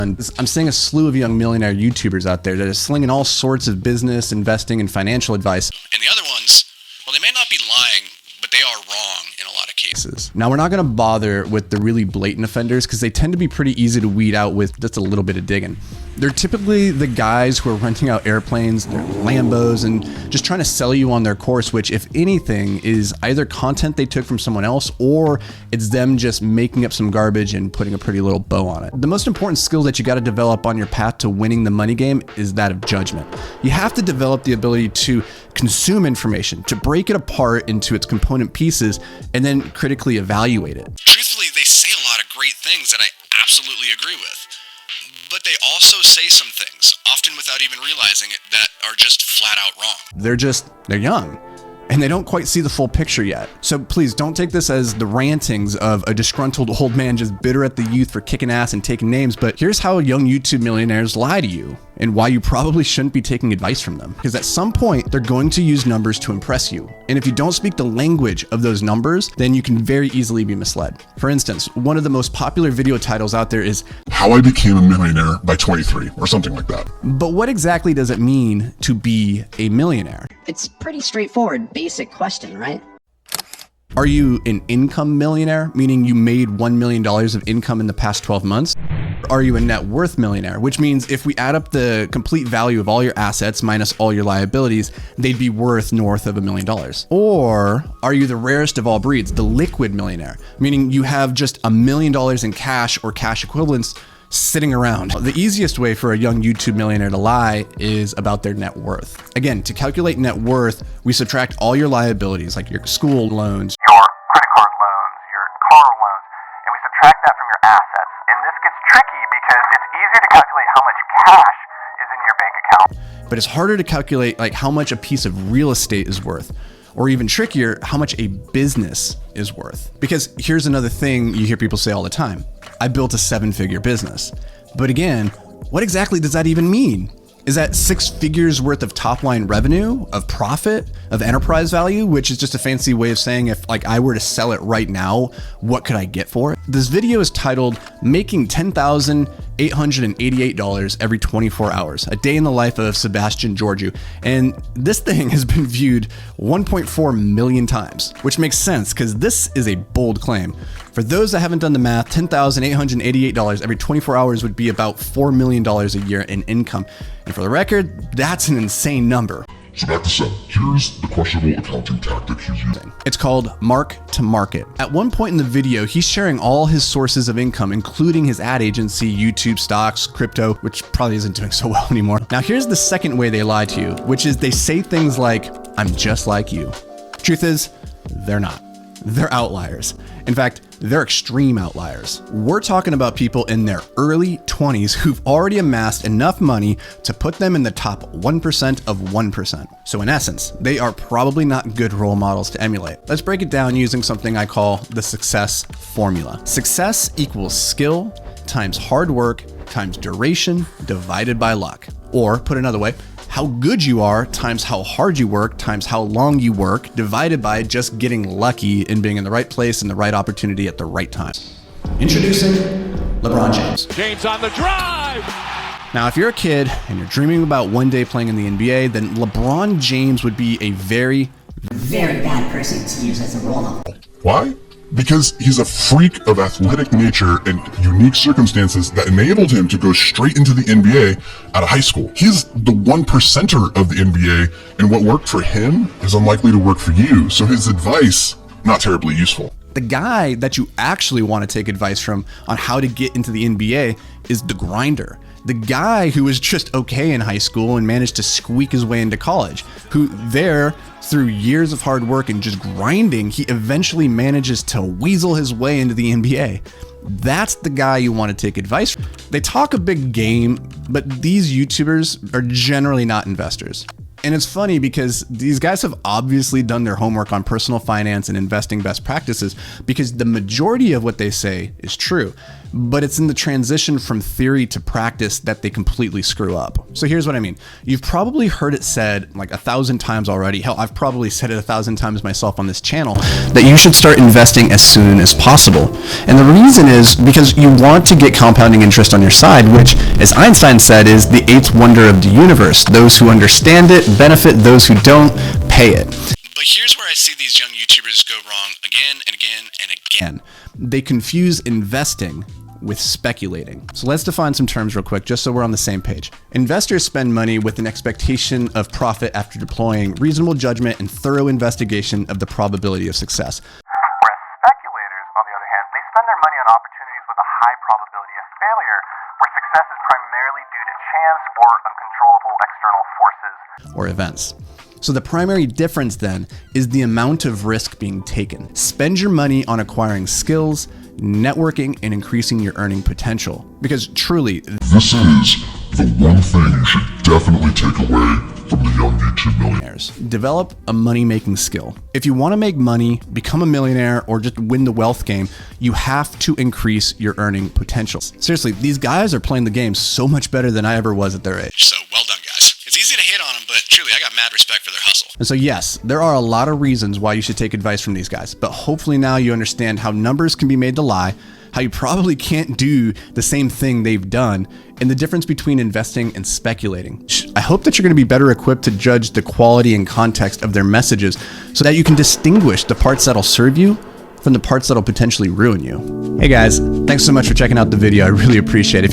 And I'm seeing a slew of young millionaire YouTubers out there that are slinging all sorts of business, investing, and financial advice. And the other ones, well, they may not be lying, but they are wrong in a lot of cases. Now, we're not going to bother with the really blatant offenders because they tend to be pretty easy to weed out with just a little bit of digging. They're typically the guys who are renting out airplanes, their Lambos, and just trying to sell you on their course, which, if anything, is either content they took from someone else or it's them just making up some garbage and putting a pretty little bow on it. The most important skill that you got to develop on your path to winning the money game is that of judgment. You have to develop the ability to consume information, to break it apart into its component pieces, and then critically evaluate it. Truthfully, they say a lot of great things that I absolutely agree with. But they also say some things, often without even realizing it, that are just flat out wrong. They're young, and they don't quite see the full picture yet. So please don't take this as the rantings of a disgruntled old man just bitter at the youth for kicking ass and taking names, but here's how young YouTube millionaires lie to you and why you probably shouldn't be taking advice from them. Because at some point, they're going to use numbers to impress you. And if you don't speak the language of those numbers, then you can very easily be misled. For instance, one of the most popular video titles out there is How I Became a Millionaire by 23 or something like that. But what exactly does it mean to be a millionaire? It's pretty straightforward, basic question, right? Are you an income millionaire, meaning you made $1 million of income in the past 12 months? Are you a net worth millionaire, which means if we add up the complete value of all your assets minus all your liabilities, they'd be worth north of $1 million? Or are you the rarest of all breeds, the liquid millionaire, meaning you have just $1 million in cash or cash equivalents sitting around? The easiest way for a young YouTube millionaire to lie is about their net worth. Again, to calculate net worth, we subtract all your liabilities, like your school loans, your credit card loans, your car loans, and we subtract that from your assets. And this gets tricky because it's easier to calculate how much cash is in your bank account. but it's harder to calculate like how much a piece of real estate is worth, or even trickier, how much a business is worth. Because here's another thing you hear people say all the time: I built a 7-figure business. But again, what exactly does that even mean? Is that 6 figures worth of top line revenue, of profit, of enterprise value, which is just a fancy way of saying if like I were to sell it right now, what could I get for it? This video is titled Making $10,888 Every 24 Hours, a day in the life of Sebastian Georgiou. And this thing has been viewed 1.4 million times, which makes sense because this is a bold claim. For those that haven't done the math, $10,888 every 24 hours would be about $4 million a year in income. And for the record, that's an insane number. So back to Seb. Here's the questionable accounting tactic he's using. It's called mark to market. At one point in the video, he's sharing all his sources of income, including his ad agency, YouTube, stocks, crypto, which probably isn't doing so well anymore. Now here's the second way they lie to you, which is they say things like, I'm just like you. Truth is, they're not. They're outliers. In fact, they're extreme outliers. We're talking about people in their early 20s who've already amassed enough money to put them in the top 1% of 1%. So in essence, they are probably not good role models to emulate. Let's break it down using something I call the success formula. Success equals skill times hard work times duration divided by luck. Or put another way, how good you are times how hard you work times how long you work divided by just getting lucky in being in the right place and the right opportunity at the right time. Introducing LeBron James. James on the drive. Now, if you're a kid and you're dreaming about one day playing in the NBA, then LeBron James would be a very bad person to use as a role model. Why? Because he's a freak of athletic nature and unique circumstances that enabled him to go straight into the NBA out of high school. He's the 1%er of the NBA, and what worked for him is unlikely to work for you, so his advice, not terribly useful. The guy that you actually want to take advice from on how to get into the NBA is the grinder. The guy who was just okay in high school and managed to squeak his way into college, who there, through years of hard work and just grinding, he eventually manages to weasel his way into the NBA. That's the guy you want to take advice from. They talk a big game, but these YouTubers are generally not investors. And it's funny because these guys have obviously done their homework on personal finance and investing best practices, because the majority of what they say is true. but it's in the transition from theory to practice that they completely screw up. So here's what I mean. You've probably heard it said like 1,000 times already. Hell, I've probably said it 1,000 times myself on this channel, that you should start investing as soon as possible. And the reason is because you want to get compounding interest on your side, which, as Einstein said, is the eighth wonder of the universe. Those who understand it benefit, those who don't pay it. But here's where I see these young YouTubers go wrong again and again and again. They confuse investing with speculating. So let's define some terms real quick, just so we're on the same page. Investors spend money with an expectation of profit after deploying reasonable judgment and thorough investigation of the probability of success. Whereas speculators, on the other hand, they spend their money on opportunities with a high probability of failure, where success is primarily due to chance or uncontrollable external forces or events. So the primary difference then is the amount of risk being taken. Spend your money on acquiring skills, networking, and increasing your earning potential. Because truly, This is the one thing you should definitely take away from the young YouTube millionaires. develop a money-making skill. If you want to make money, become a millionaire, or just win the wealth game, you have to increase your earning potential. Seriously, these guys are playing the game so much better than I ever was at their age. So well done, guys. It's easy to hate on them, but truly, I got mad respect for their hustle. And so yes, there are a lot of reasons why you should take advice from these guys, but hopefully now you understand how numbers can be made to lie, how you probably can't do the same thing they've done, and the difference between investing and speculating. I hope that you're going to be better equipped to judge the quality and context of their messages so that you can distinguish the parts that'll serve you from the parts that'll potentially ruin you. Hey guys, thanks so much for checking out the video. I really appreciate it. If you